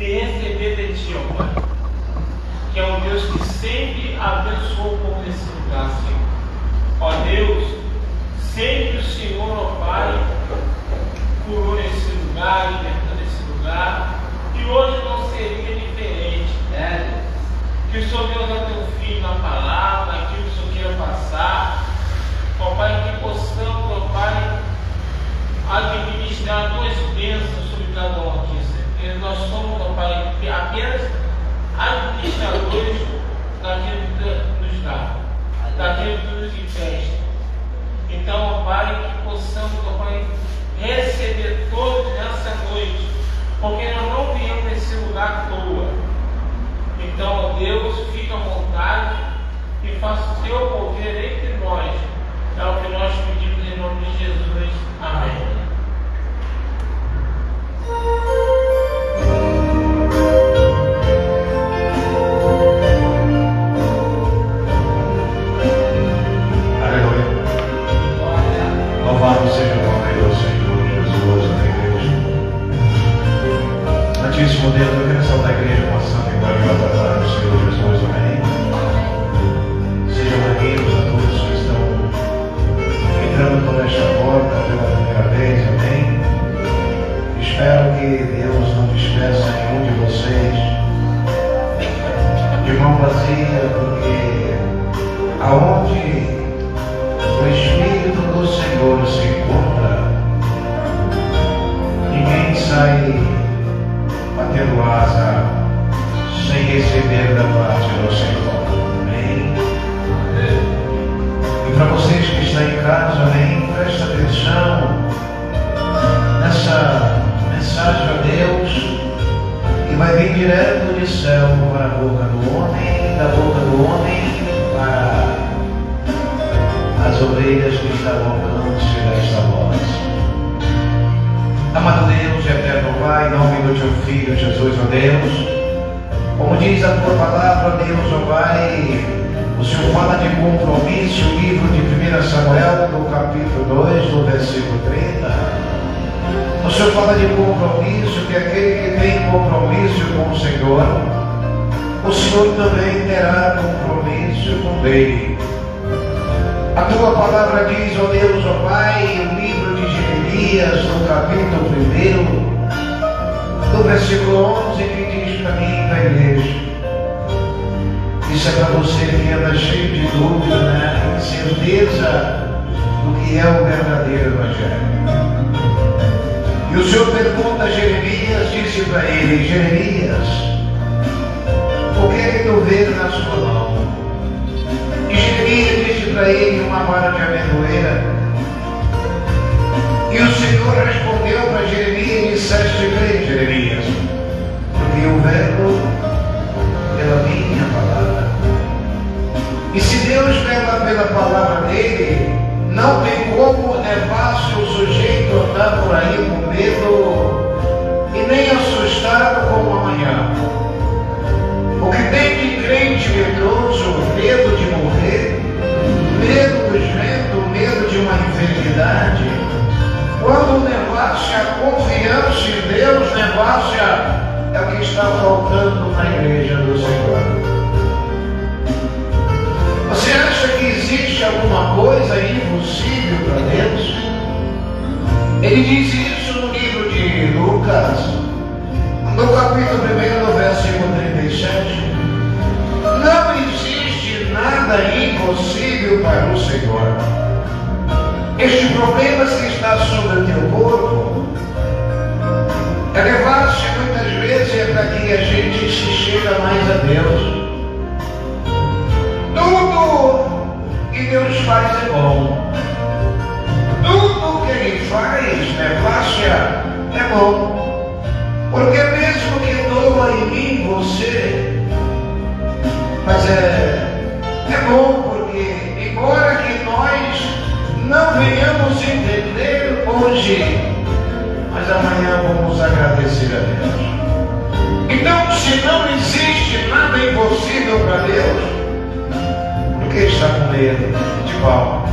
e receber de Ti, ó Pai, que é um Deus que sempre abençoou o povo desse lugar, Senhor. Ó Deus, sempre o Senhor, ó Pai, curou nesse lugar, libertou nesse lugar, e hoje não seria diferente, né? Que o Senhor Deus dá teu filho na palavra, aquilo que o Senhor queira passar, ó Pai, que possamos, ó Pai, administrar duas bênçãos sobre cada um aqui, Senhor. Nós somos, ó Pai, apenas administradores daquilo que nos dá, daquilo que nos empresta. Então, ó Pai, que possamos, ó Pai, receber todos nessa noite, porque nós não viemos nesse lugar à toa. Então, ó Deus, fica à vontade e faça o teu poder entre nós. É o que nós pedimos em nome de Jesus. Amém. Louvado seja o nome do Senhor Jesus na igreja. Santíssimo Deus, eu quero ressaltar a igreja com a santa e gloriosa palavra do Senhor Jesus, amém. Sejam bem-vindos a todos que estão entrando por esta porta pela primeira vez, amém. Espero que Deus não despeça nenhum de vocês de mão vazia, porque aonde o Espírito do Senhor se encontra, ninguém sai batendo asa sem receber da parte do Senhor. Amém? E para vocês que estão em casa, amém, presta atenção nessa mensagem a Deus, que vai vir direto do céu para a boca do homem, da boca do homem para as ovelhas que estão ao alcance desta voz. Amado Deus e eterno Pai, em nome do Teu Filho Jesus, ó Deus, como diz a Tua palavra, Deus, ó Pai, o Senhor fala de compromisso, o livro de 1 Samuel, no capítulo 2, no versículo 30. O Senhor fala de compromisso, que aquele que tem compromisso com o Senhor também terá compromisso com Ele. A Tua palavra diz, ó Deus, ó Pai, o livro de Jeremias, no capítulo 1, no versículo 11, que diz para mim, para a igreja. Isso é para você que anda cheio de dúvida, né? Incerteza do que é o verdadeiro Evangelho. E o Senhor pergunta a Jeremias, disse para ele, Jeremias, o que é que tu vês na sua mão? E Jeremias disse para ele uma vara de amendoeira. E o Senhor respondeu para Jeremias e disseste bem, Jeremias, porque eu velo pela minha palavra. E se Deus vela pela palavra dele, não tem como, é fácil o sujeito andar por aí com medo e nem assustado como amanhã. O que tem de crente medroso, medo de morrer, medo dos ventos, medo de uma enfermidade, quando o negócio é a confiança em Deus, o negócio é o que está faltando na igreja do Senhor. Você acha que existe alguma coisa impossível para Deus? Ele diz isso no livro de Lucas, no capítulo 1, no versículo 37. Não existe nada impossível para o Senhor. Este problema que está sobre o teu corpo é levar-se muitas vezes para que a gente se chega mais a Deus. Tudo que Deus faz é bom. Tudo que Ele faz, Vácia, é bom. Porque mesmo que doa em mim você, mas é bom, porque embora que nós não venhamos entender hoje, mas amanhã vamos agradecer a Deus. Então, se não existe nada impossível para Deus, por que está com medo de qual?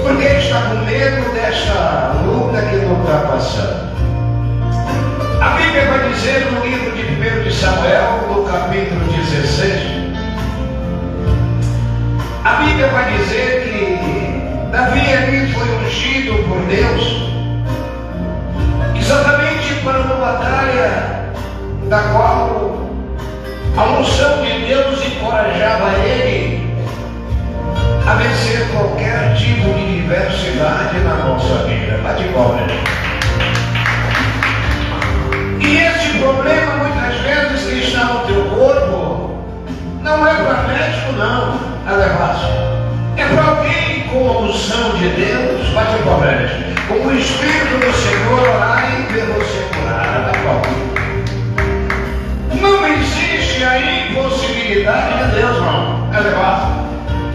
Por que está com medo desta luta que não está passando? A Bíblia Bíblia vai dizer no livro de 1 de Samuel, no capítulo 16, a Bíblia vai dizer que Davi ali foi ungido por Deus, exatamente para uma batalha da qual a unção de Deus encorajava ele a vencer qualquer tipo de diversidade na nossa vida. Lá de cobra. E esse problema, muitas vezes, que está no teu corpo, não é para médico, não, aleluia. É para alguém com a unção de Deus, bate cobra, com o Espírito do Senhor orar e ver você curar, tá bom? Não existe a impossibilidade de Deus, não, aleluia.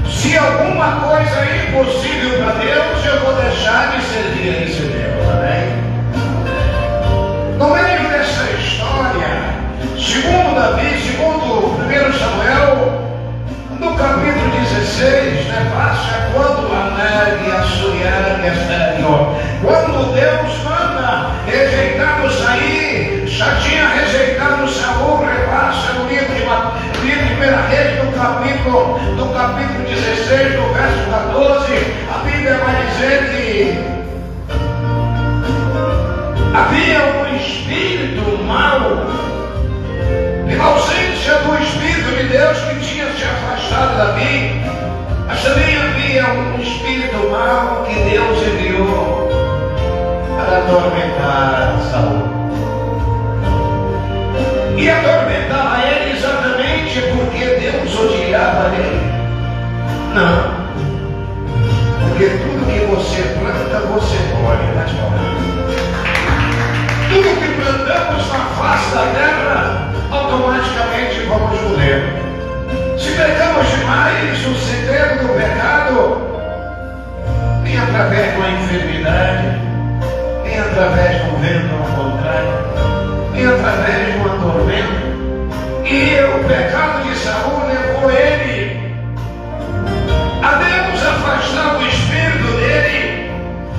Se alguma coisa é impossível para Deus, eu vou deixar de servir a esse Deus, amém? No meio dessa história, segundo Davi, segundo 1 Samuel, no capítulo 16, quando quando Deus manda rejeitar-nos aí, já tinha rejeitado Saul, repassa no livro de 1 Reis, no capítulo 16, no verso 14, a Bíblia vai dizer que havia um espírito mau, pela ausência do Espírito de Deus que tinha se afastado de Davi, mas também havia um espírito mau que Deus enviou para atormentar Saul. E atormentava ele exatamente porque Deus odiava ele? Não. Porque tudo que você planta, você colhe, tá falando? Tudo que plantamos na face da terra, automaticamente vamos colher. Se pecamos demais, o segredo do pecado vem através de uma enfermidade, vem através de um vento ao contrário, vem através de uma tormenta. E o pecado de Saul levou ele a Deus afastar o espírito dele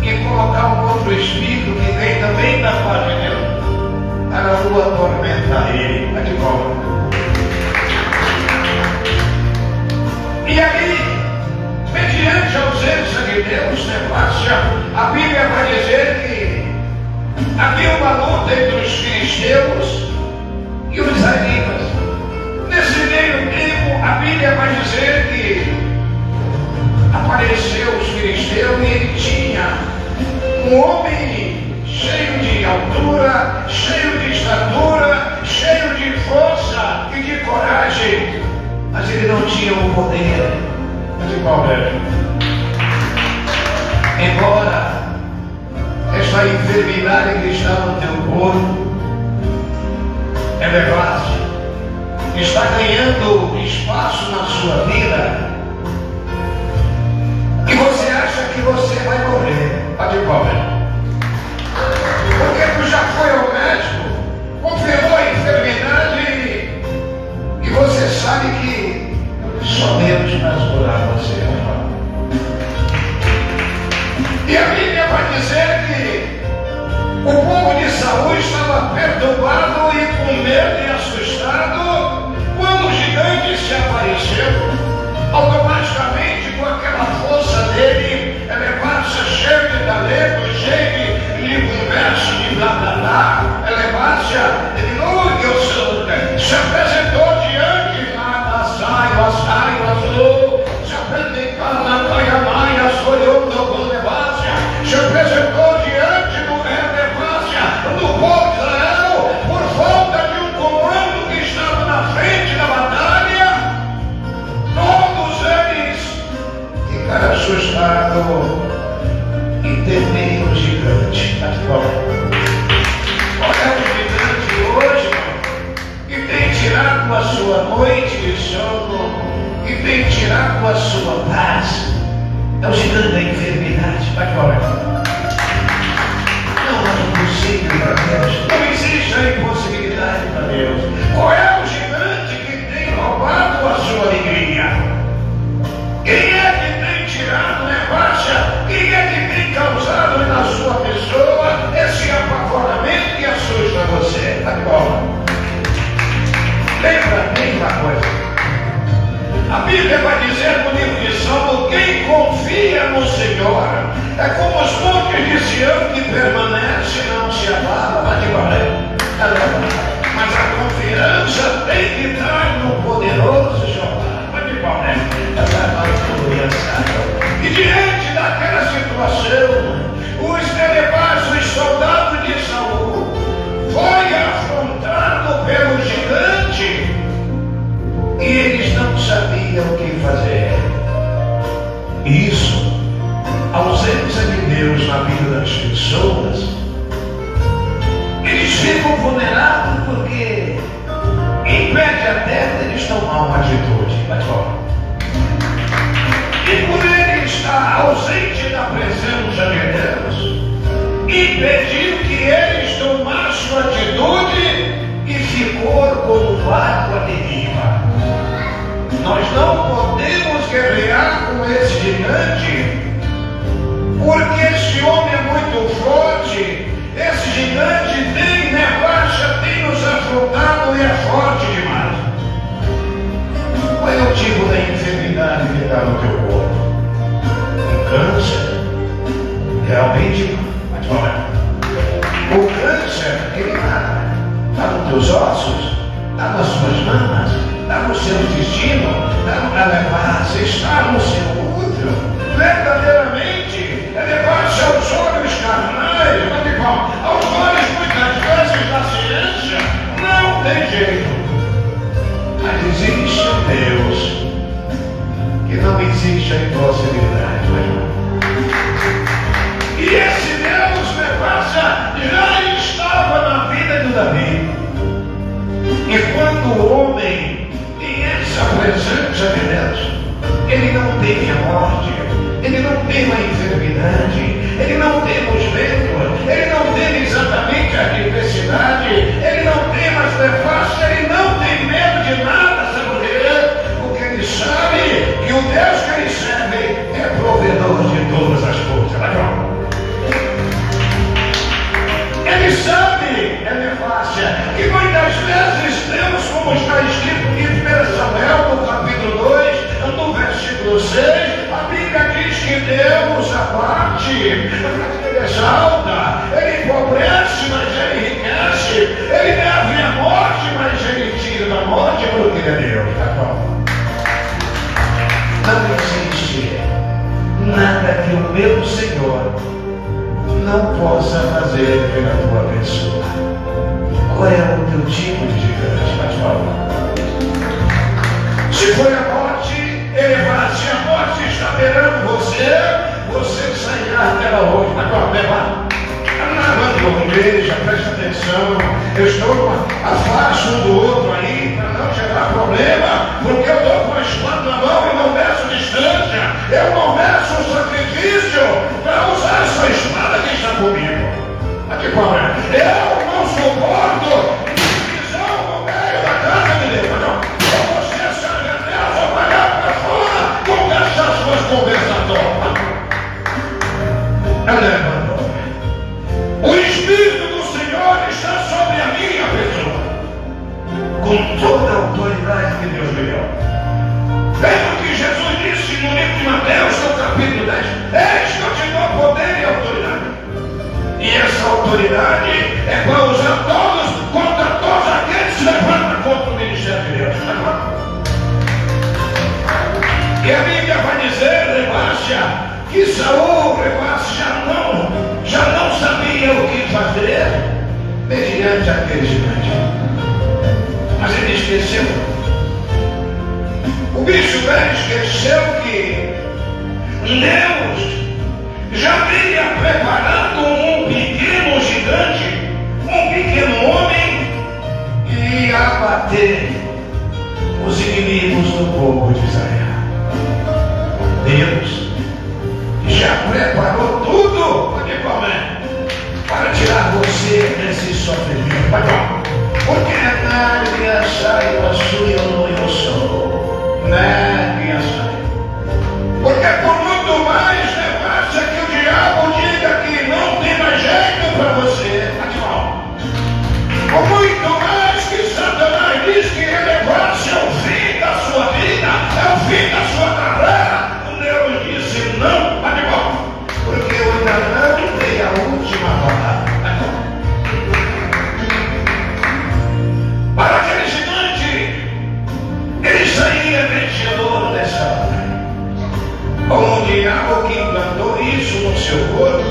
e colocar um outro espírito que vem também da parte de Deus para o atormentar ele. Vai de volta. E aí, mediante a ausência de Deus, a Bíblia vai dizer que havia uma luta entre os filisteus e os israelitas. Nesse meio tempo, a Bíblia vai dizer que apareceu os filisteus e ele tinha um homem cheio de altura, cheio de estatura, cheio de força e de coragem, mas ele não tinha o poder de Paulo. Embora essa enfermidade que está no teu corpo, é verdade, está ganhando espaço na sua vida, e você acha que você vai morrer, pode morrer, porque tu já foi ao médico, confirmou a enfermidade, e você sabe que só Deus vai curar você. E a Bíblia vai dizer que o povo de Saul estava perturbado e com medo e assustado quando o gigante se apareceu. Tá de bola. Lembra uma coisa. A Bíblia vai dizer no livro de Salmo: quem confia no Senhor é como os montes de Sião que permanece, não se abala. Vai de bola. Mas a confiança tem que estar no poderoso Jeová. Vai de bola. E diante daquela situação, os telepasos, os soldados de Saul, foi afrontado pelo gigante e eles não sabiam o que fazer. Isso, a ausência de Deus na vida das pessoas, eles ficam vulneráveis porque impede até que eles tomar uma atitude. Vai fora. E por ele estar ausente da presença de Deus, impediu que eles tomassem uma atitude e ficou como vaca de deriva. Nós não podemos guerrear com esse gigante, porque esse homem é muito forte. Esse gigante tem nevasca, tem nos afrontado e é forte demais. Qual é o tipo da enfermidade que está no teu corpo? Um câncer? Realmente, o câncer, ele está nos teus ossos, está nas suas mamas, está no seu intestino, está na levada, está no seu útero. Verdadeiramente, é levar-se aos olhos carnais, aos olhos muitas vezes da ciência, não tem jeito. Mas existe um Deus que não existe a impossibilidade. E esse Deus, já estava na vida de Davi. E quando o homem tem essa presença de Deus, ele não teme a morte, ele não teme a enfermidade, ele não teme os ventos, ele não teme exatamente a adversidade, ele não teme as devastas, ele não tem medo de nada, sabe por quê? Porque ele sabe que o Deus que ele serve é provedor de todas as coisas. Ele sabe, é nefácia, que muitas vezes temos, como está escrito em 1 Samuel, no capítulo 2, no versículo 6, a Bíblia diz que Deus abate, ele exalta, ele empobrece, mas ele enriquece, ele deve a morte, mas ele tira da morte, porque ele é Deus. Não existe nada que o meu Senhor não possa fazer pela tua pessoa. Qual é o teu tipo de gigante? Mas fala. Se foi a morte, ele vai. Se a morte está beirando você sairá dela hoje. Mas fala, leva. Abandono, igreja, presta atenção. Eu estou afasto um do outro aí para não gerar problema, porque eu estou com a espada na mão e não meço distância. Eu não meço o sacrifício para usar essa espada que está comigo. Aqui fora. Eu não suporto divisão no meio da casa de Deus. Ou você sai da terra, vou pagar para fora com essas suas conversações. O Espírito do Senhor está sobre a minha pessoa, com toda a autoridade que Deus me deu. Veja o que Jesus disse no livro de Mateus, no capítulo 10. Eis que eu te dou poder e autoridade. E essa autoridade é para usar todos contra todos aqueles que se levantam contra o ministério de Deus. E a Bíblia vai dizer, Rebaixa, que Saul, já não sabia o que fazer mediante aquele gigante. Mas ele esqueceu. O bicho velho esqueceu que Deus já vinha preparando um pequeno gigante, um pequeno homem, que ia abater os inimigos do povo de Israel. Deus já preparou tudo para tirar você desse sofrimento. Porque nadie sai da sua no eu sou. Nadie sai. Porque por muito mais basta que o diabo diga que não tem mais jeito para você. Por muito mais que Satanás diz que elevar-se é o fim da sua vida, é o fim da sua carreira, Deus disse não, vai de volta, porque eu ainda não dei a última palavra. Para aquele gigante, ele saía vencedor nessa hora. Como o diabo que implantou isso no seu corpo,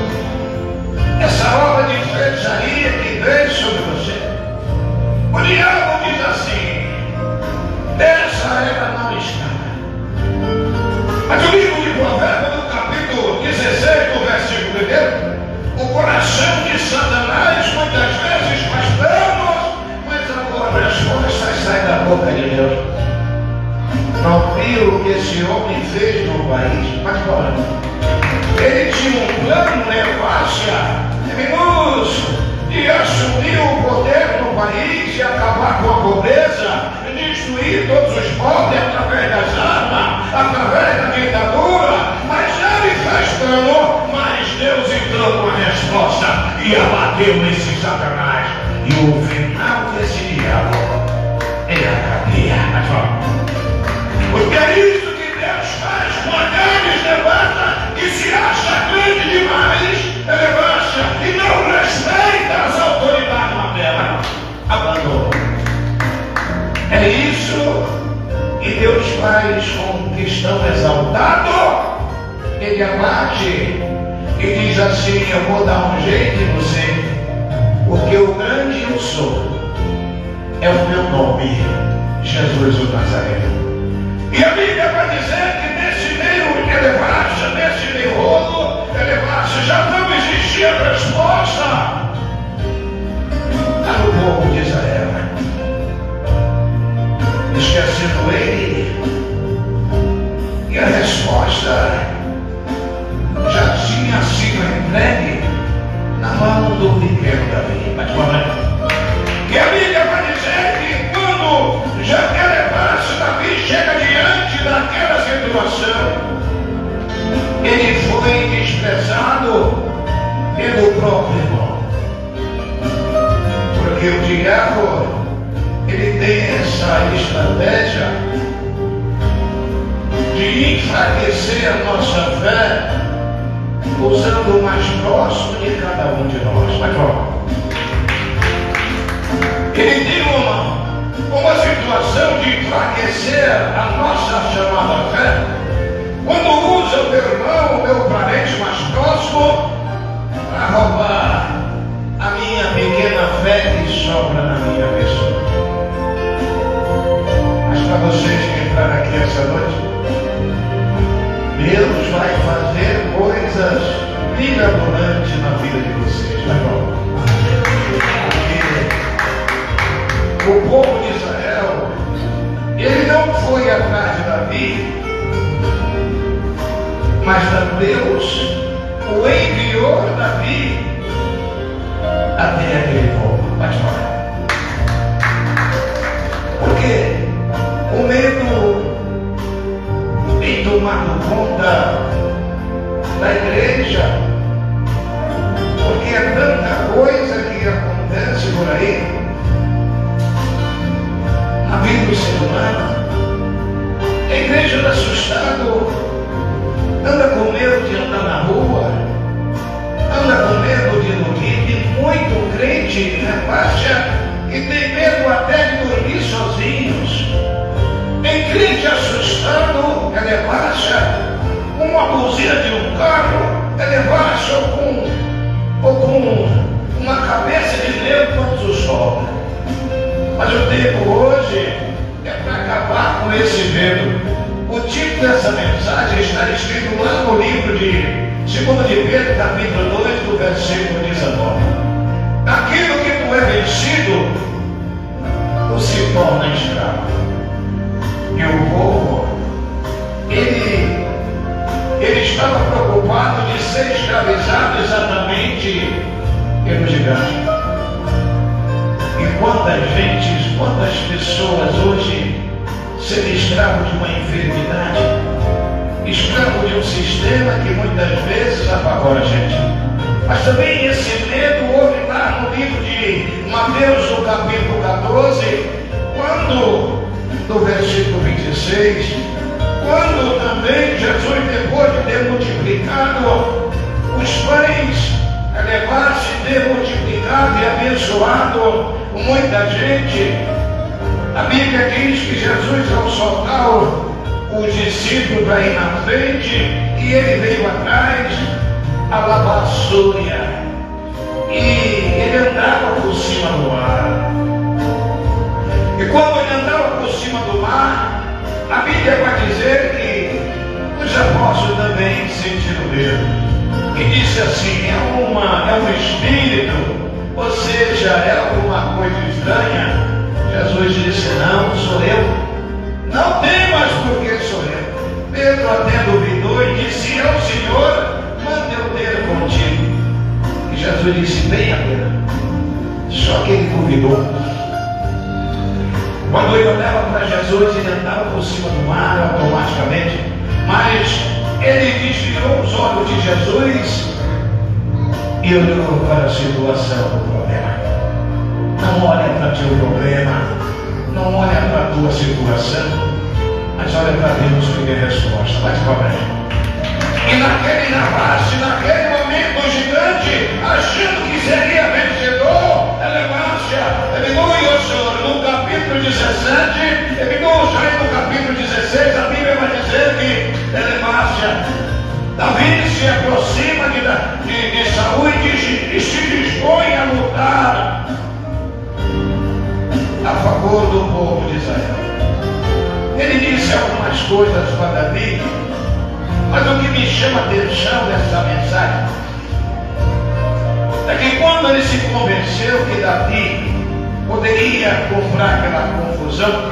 essa obra de feitiçaria que veio sobre você. O diabo diz assim: essa era não está. Mas o livro de Provérbios, no capítulo 16, no versículo 1, o coração de Satanás muitas vezes faz planos, mas agora a resposta sai da boca de Deus. Não viu o que esse homem fez no país? Mas fora. Ele tinha um plano, Nevassia, minúsculo, de assumir o poder no país e acabar com a pobreza, destruir todos os pobres através das armas, através da ditadura. Mas ele fez plano, mas Deus entrou com a resposta e abateu esse Satanás. E o final desse diabo é a cadeia. Porque é isso que Deus faz com aqueles levanta que se acha grande demais, eleva-se e não respeita as autoridades na terra. Abandono. É isso que Deus faz com um cristão exaltado. Ele abate e diz assim: eu vou dar um jeito em você, porque o grande eu sou é o meu nome, Jesus o Nazareno. E a Bíblia vai dizer que nesse meio de elevar-se, nesse meio rolo, elevar-se, já não existia resposta para o povo de Israel. Esquecendo ele, e a resposta já tinha sido entregue na mão do pequeno Davi. E a Bíblia vai dizer que quando já elevar-se, Davi chega diante daquela situação, ele foi desprezado pelo próprio irmão. Porque o diabo, ele tem essa estratégia de enfraquecer a nossa fé usando o mais próximo de cada um de nós. Mas vamos. Ele tem uma situação de enfraquecer a nossa chamada fé quando usa o meu irmão, o meu parente mais próximo, para roubar a minha pequena fé que sobra na minha pessoa. Mas para vocês que entraram aqui essa noite, Deus vai fazer coisas mirabolantes na vida de vocês. Tá bom? Porque o povo de Israel, ele não foi atrás de Davi, mas Deus o enviou Davi até aquele povo. Mas olha, porque o medo tem tomado conta da igreja, porque é tanta coisa que acontece por aí na vida do ser humano. A igreja está assustada, anda com medo de andar na rua, anda com medo de dormir. Tem muito crente, repassa, que tem medo até de dormir sozinhos. Tem crente assustado, repassa, com uma buzina de um carro, repassa, ou com uma cabeça de leão quando o sol. Mas o tempo hoje é para acabar com esse medo. O título dessa mensagem está escrito lá no livro de 2 de Pedro, capítulo 2, do versículo 19. Aquilo que tu é vencido, tu se torna escravo. E o povo, ele estava preocupado de ser escravizado exatamente pelo gigante. E quantas pessoas hoje serem escravos de uma enfermidade, escravo de um sistema que muitas vezes apavora a gente. Mas também esse medo houve lá lá no livro de Mateus, no capítulo 14, quando, no versículo 26, quando também Jesus, depois de ter multiplicado os pães, levasse ter multiplicado e abençoado muita gente, a Bíblia diz que Jesus, ao soltar os discípulos para ir na frente, e ele veio atrás, a lavassúria, e ele andava por cima do mar. E quando ele andava por cima do mar, a Bíblia vai dizer que os apóstolos também sentiram medo. E disse assim: é um espírito, ou seja, é alguma coisa estranha. Jesus disse: não, sou eu. Não temas, porque sou eu. Pedro até duvidou e disse: é o Senhor, manda eu ter contigo. E Jesus disse: venha, Pedro. Só que ele duvidou. Quando ele olhava para Jesus, ele andava por cima do mar automaticamente, mas ele desviou os olhos de Jesus e olhou para a situação do problema. Não olha para o teu problema, não olha para a tua situação, mas olha para Deus que tem resposta. Vai para aí. E naquele momento, o gigante, achando que seria vencedor, aleluia, Senhor, no capítulo 17, no capítulo 16, a Bíblia vai dizer que Davi se aproxima de Saul e se dispõe a lutar a favor do povo de Israel. Ele disse algumas coisas para Davi, mas o que me chama a atenção dessa mensagem é que quando ele se convenceu que Davi poderia comprar aquela confusão,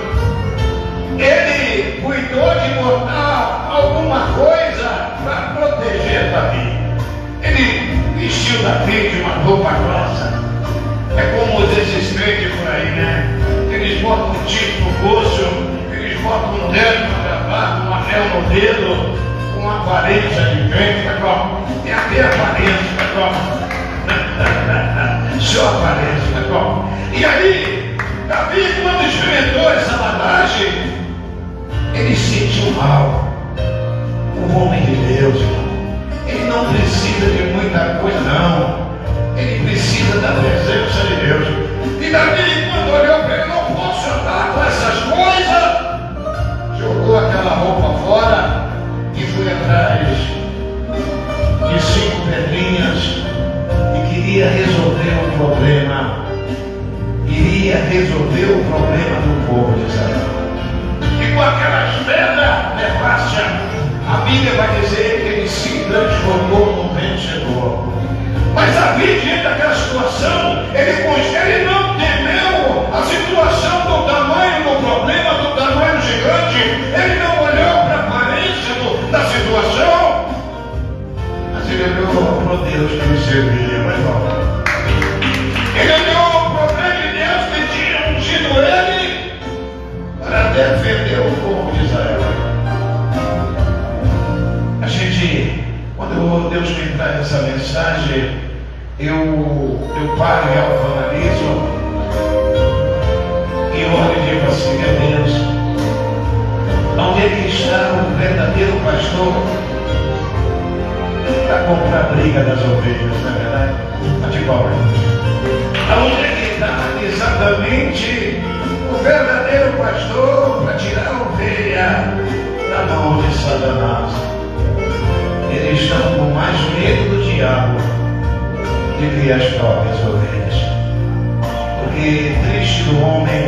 ele cuidou de botar alguma coisa para proteger Davi. Ele vestiu Davi de uma roupa grossa. É como esses crentes por aí, né? Eles botam um tipo no bolso, eles botam um dedo no gravado, um anel no dedo, com uma aparência de crente, tem a ver aparência, só aparência, E aí, Davi, quando experimentou essa lavagem, ele se sentiu mal. O homem de Deus, irmão, ele não precisa de muita coisa, não. Ele precisa da presença de Deus. E Davi, quando olhou para ele, não posso andar com essas coisas, jogou aquela roupa fora e foi atrás de 5 pedrinhas e queria resolver o problema. Iria resolver o problema do povo de Israel. E com aquelas pedras nefastas, a Bíblia vai dizer que ele se transformou num vencedor. Mas Davi, diante daquela situação, ele não temeu a situação do tamanho do problema, do tamanho do gigante. Ele não olhou para a aparência da situação, mas ele olhou para o Deus que ele servia, meu irmão. Ele olhou para o grande Deus que tinha ungido ele para defender o povo de Israel. A gente, quando Deus me traz essa mensagem, eu paro e autoanaliso e olho e digo assim: meu Deus, onde é que está o verdadeiro pastor para comprar a briga das ovelhas, não é verdade? Mas de qual é? Onde é que está exatamente o verdadeiro pastor para tirar a ovelha da mão de Satanás? Eles estão com mais medo do diabo do que as próprias ovelhas. Porque triste do homem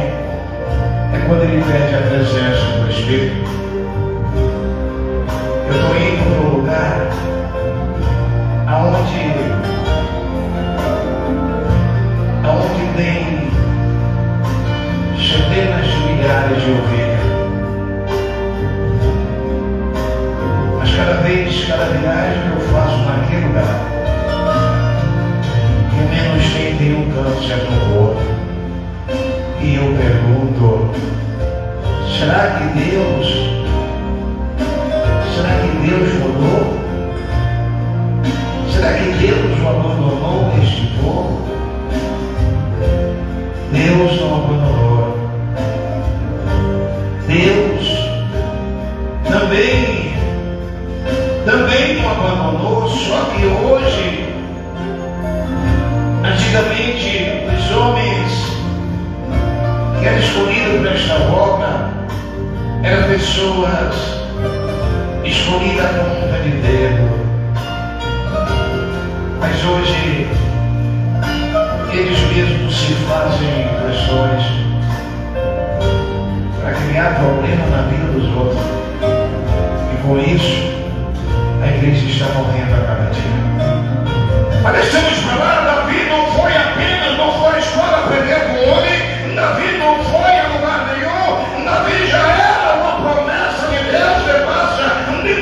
é quando ele perde a presença do Espírito. Eu estou indo para um lugar aonde tem centenas de milhares de ovelhas. Mas cada viagem que eu faço naquele lugar, que menos tem um câncer no corpo. E eu pergunto: será que Deus mudou? Será que Deus o abandonou neste povo? não abandonou. Deus também não abandonou, só que hoje, antigamente, os homens que eram escolhidos para esta obra eram pessoas escolhidas com ponta de dedo. Mas hoje, eles mesmos se fazem questões para criar problema na vida dos outros. E com isso, a igreja está morrendo a cada dia. Mas deixamos falar, Davi não foi a escola aprender com o homem. Davi não foi a lugar nenhum. Davi já era uma promessa de Deus.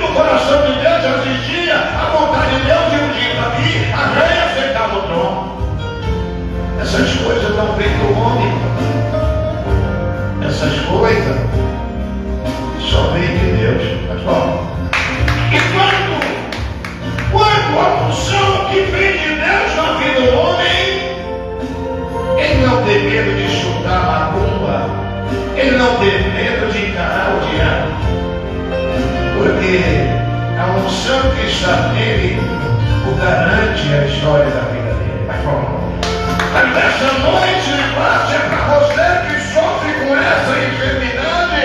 No coração de Deus já existia a vontade de Deus. E um dia Davi, a rei aceitava o trono. Essas coisas não vêm do homem. Essas coisas só vêm de Deus. Mas bom, e quando a função que vem de Deus na vida do homem, ele não tem medo de chutar macumba, ele não tem medo de encarar o diabo, porque a unção que está nele o garante a história da vida dele. Mas bom, mas nessa noite de paz é para você que sofre com essa enfermidade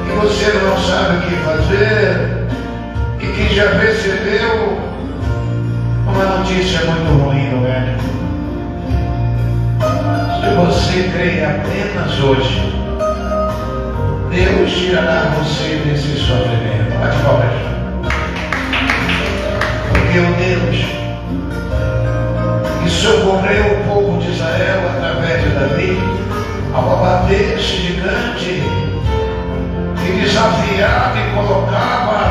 e você não sabe o que fazer e que já recebeu uma notícia muito ruim do médico. Se você crê apenas hoje, Deus tirará você desse sofrimento. Bate palmas. Porque o Deus que socorreu o povo de Israel através de Davi ao abater esse gigante que desafiava e colocava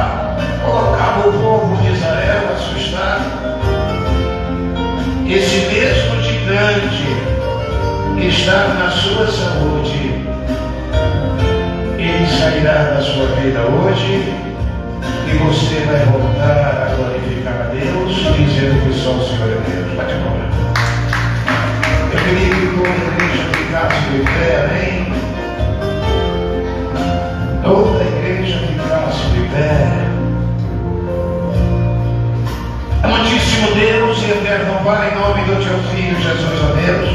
o povo de Israel assustado. Esse mesmo gigante que está na sua saúde, ele sairá da sua vida hoje e você vai voltar a glorificar a Deus, dizendo que só o Senhor é Deus. Bate a palma. Eu queria que toda a igreja ficasse de pé, amém? Toda a igreja ficasse de pé. Amantíssimo Deus e eterno Pai, em nome do Teu Filho Jesus, ó Deus,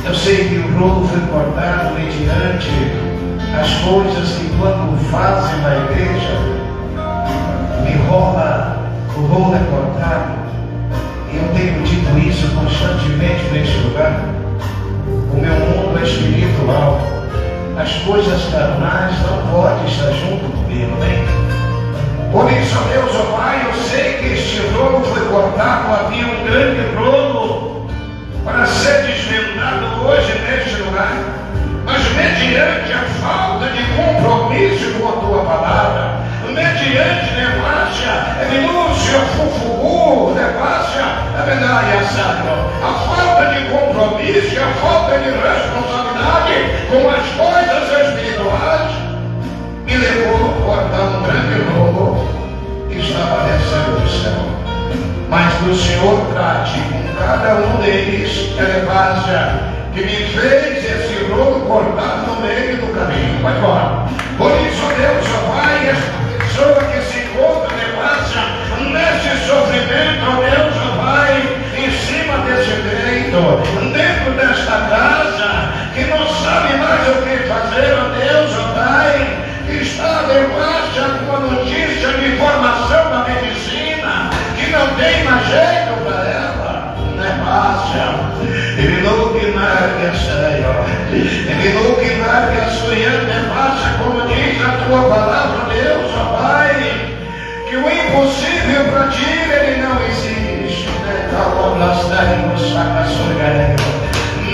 eu sei que o rolo foi cortado mediante as coisas que quando fazem na igreja, o rolo é cortado. E eu tenho dito isso constantemente neste lugar. O meu mundo é espiritual. As coisas carnais não podem estar junto comigo, né? Por isso, ó Deus, ó Pai, eu sei que este rolo foi cortado. Havia um grande rolo para ser desvendado hoje neste lugar. Mas mediante a falta de compromisso com a Tua palavra, mediante renúncia, fufugu, a falta de compromisso e a falta de responsabilidade com as coisas espirituais, me levou a cortar um grande rolo que estava descendo do céu. Mas que o Senhor trate com cada um deles, que me fez esse rolo cortado no meio do caminho. Vai embora. Por isso, Deus, ó Pai, esta pessoa que se encontra nesse sofrimento, ó Deus, ó Pai, em cima desse leito, dentro desta casa, que não sabe mais o que fazer, ó Deus, ó Pai, que está debaixo com a notícia de formação da medicina, que não tem mais jeito para ela, não é fácil. Ele não que larga a Senhor, ele não que larga a sua é como diz a Tua palavra, Deus, ó Pai, que o impossível para Ti, ele não existe.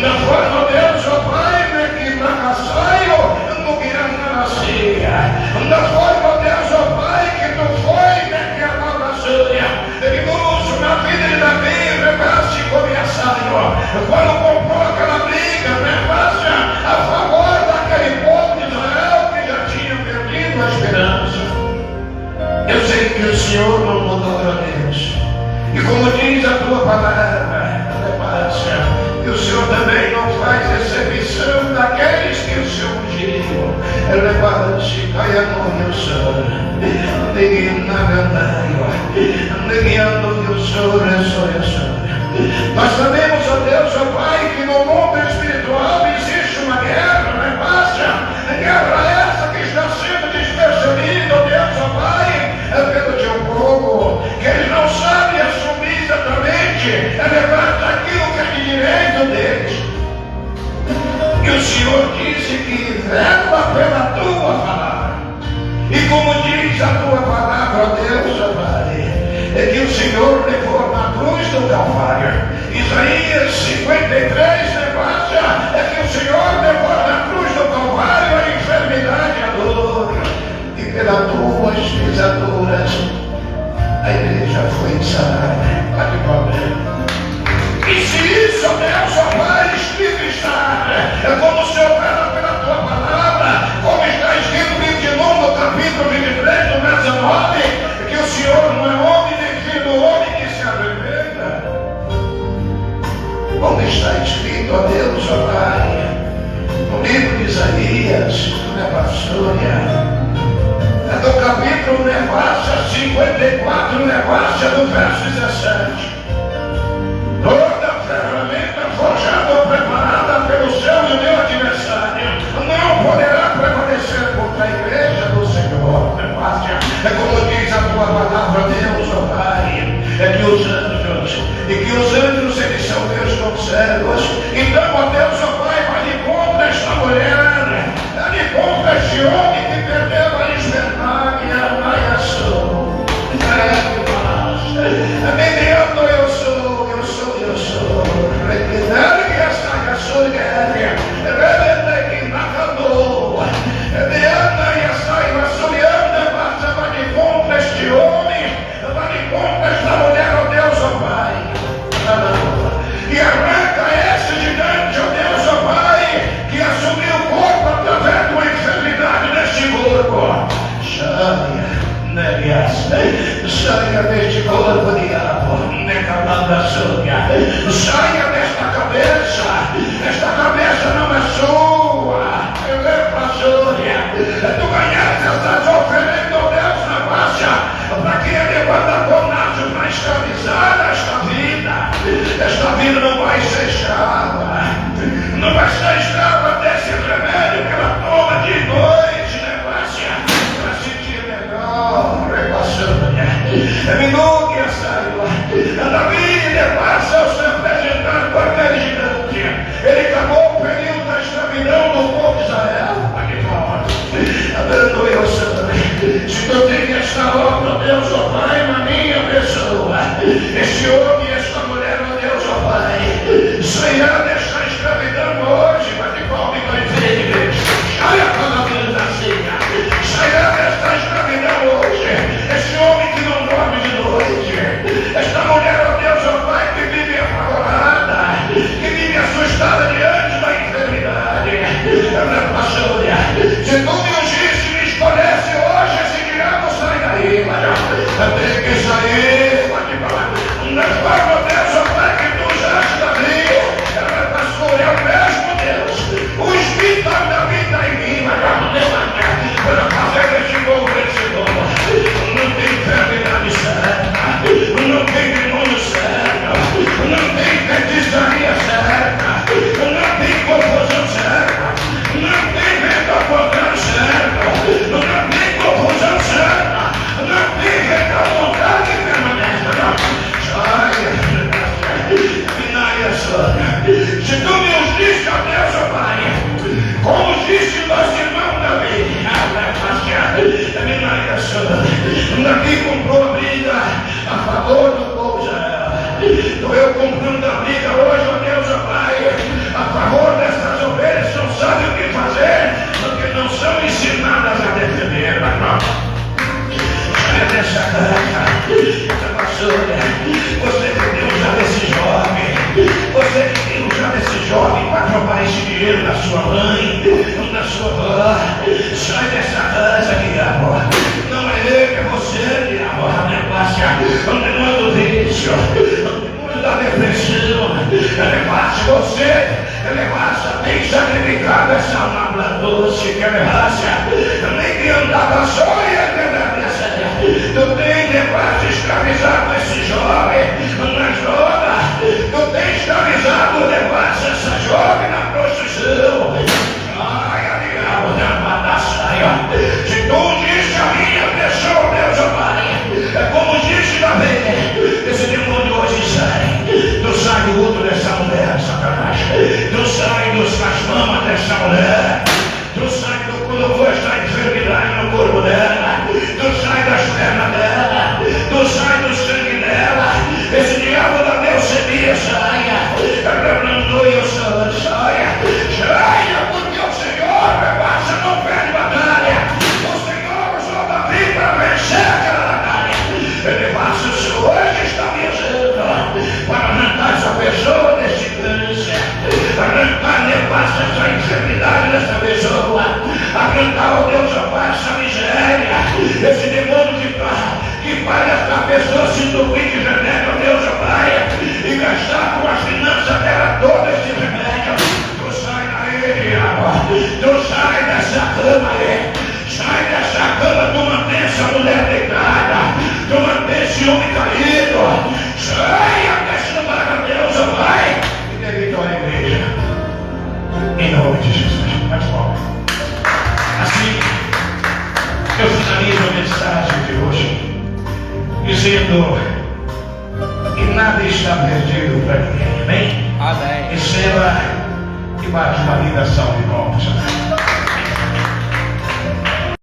Da forma, Deus, ó Pai, que fracassaio, no que nascia. Da forma, Deus, ó Pai, que Tu foi, que a palavra sua, que uso na vida de Davi, reparaste como Senhor. Quando comprou aquela briga, a favor daquele povo de Israel que já tinha perdido a esperança. Eu sei que o Senhor não mudou, ó Deus. E como diz a Tua palavra, que o Senhor também não faz Elevate, caia no meu Senhor. Negue na gandaia. Negueando o Senhor, Nós sabemos, ó Deus, ó Pai, que no mundo espiritual existe uma guerra, não é fácil. Guerra essa que está sendo despercebida, ó Deus, ó Pai, pelo teu povo, que eles não sabem assumir exatamente, levar aquilo que é de direito deles. E o Senhor disse que vela pela tua palavra. E como diz a tua palavra, ó Deus, ó Pai, é que o Senhor levou na cruz do Calvário. Isaías 53, é que o Senhor levou na cruz do Calvário a enfermidade e a dor. E pelas tuas pisaduras a igreja foi sarada. Olha que problema. E se isso, ó Deus, ó Pai, escrito está, é como o Senhor fala pela tua palavra, como está escrito no livro de Números, no capítulo 23, no verso 9, que o Senhor não é homem nem filho do homem que se arrependa. Como está escrito, ó Deus, ó Pai, no livro de Isaías, na Bassúria, do capítulo 54, do verso 17. Toda ferramenta forjada ou preparada pelo céu e o meu adversário não poderá prevalecer contra a igreja do Senhor. É como diz a tua palavra, Deus, ó Pai, é que os anjos, eles são meus conselhos. Então, ó Deus, ó Pai, vai de contra esta mulher, vai de contra este homem que perdeu a liberdade e a malhação. Mediando eu sou. Este homem, vai contra esta mulher, ó Deus, ó Pai. E arranca esse gigante, ó Deus, ó Pai, que assumiu o corpo através de uma enfermidade neste corpo. Saia deste corpo, diabo, saia desta cabeça. Esta cabeça não é sua. Tu ganhaste estas oferendas, ó Deus, na baixa, para que ele levanta conato para escravizar esta vida. Esta vida não vai ser escrava. Não vai ser escrava desse remédio que ela toma de noite, né, Bácia? Para sentir melhor, minuto saiu. Davi passa o seu representante com aquele gigante. Ele acabou o período da escravidão do povo de Israel. Abençoe o Senhor. Se tu tem esta obra, Deus, ó Pai, na minha pessoa, este homem e esta mulher, ó Deus, ó Pai, sairá desta escravidão hoje, mas de qual me vai ver? Saia para a vida da ceia. Sairá desta escravidão hoje. Este homem que não dorme de noite. Esta mulher, ó Deus, ó Pai, que vive apavorada, que vive assustada diante da enfermidade. Se tu me ungisse, me escolhesse hoje, esse diabo sai daí. Tem que sair. Nas formas, Deus, ó Pai, que tu usaste Davi. É o mesmo Deus. O Espírito da vida em mim. Para fazer este bom vencedor. Não tem enfermidade certa. Não tem demônio certo. Não tem feitiçaria certa. Não tem confusão certa. Não tem venda certa. Não tem confusão certa. Não tem venda vontade permanente. Se tu me ungiste, ó Deus, ó Pai, como ungiste nosso irmão Davi, Davi comprou a briga a favor do povo de Israel. Então eu comprando a briga hoje, ó Deus, ó Pai, a favor dessas ovelhas, não sabem o que fazer, porque não são ensinadas a defender. Saia dessa casa, essa vassoura. Você que tem usado esse jovem, você que tem usado esse jovem para roubar esse dinheiro da sua mãe, da sua avó, sai dessa casa, diabo. Não é ele, é você, diabo. O demônio do vício, o demônio da depressão, você, tem sacrificado essa alma doce, que é tem levado escravizado esse jovem na droga. Tu tem escravizado, levado essa jovem na prostituição. Saia, diabo, da saia. Se tu disse a minha pessoa, Deus, Pai, é como disse Davi, esse demônio hoje sai. Tu sai do útero dessa mulher, Satanás. Tu sai das mamas dessa mulher. Tu sai do corpo, esta enfermidade no corpo dela. Tu sai das pernas dela. Tu sai do sangue dela. Esse diabo da leucemia saia. Aleluia, saia. Saia, porque o Senhor passa, não perde batalha. O Senhor usou Davi para vencer aquela batalha. Ele passa, o Senhor hoje está me usando para arrancar essa pessoa desse câncer. Arrancar, levar essa enfermidade dessa pessoa. Arrancar, oh Deus, essa miséria. Esse demônio que faz essa pessoa se entupir de remédio, oh Deus, Pai, e gastar com as finanças dela todo esse remédio. Tu sai daí, diabo. Tu sai dessa cama aí. Sai dessa cama, tu mantém essa mulher deitada. Tu mantém esse homem caído. Saia dessa barra, Deus, oh Pai. E dê vitória à igreja. Em nome de Jesus. Mais palmas. Assim, eu finalizo a mensagem de hoje dizendo que nada está perdido para ninguém. Amém? Amém. Receba e bate uma linda salva de palmas.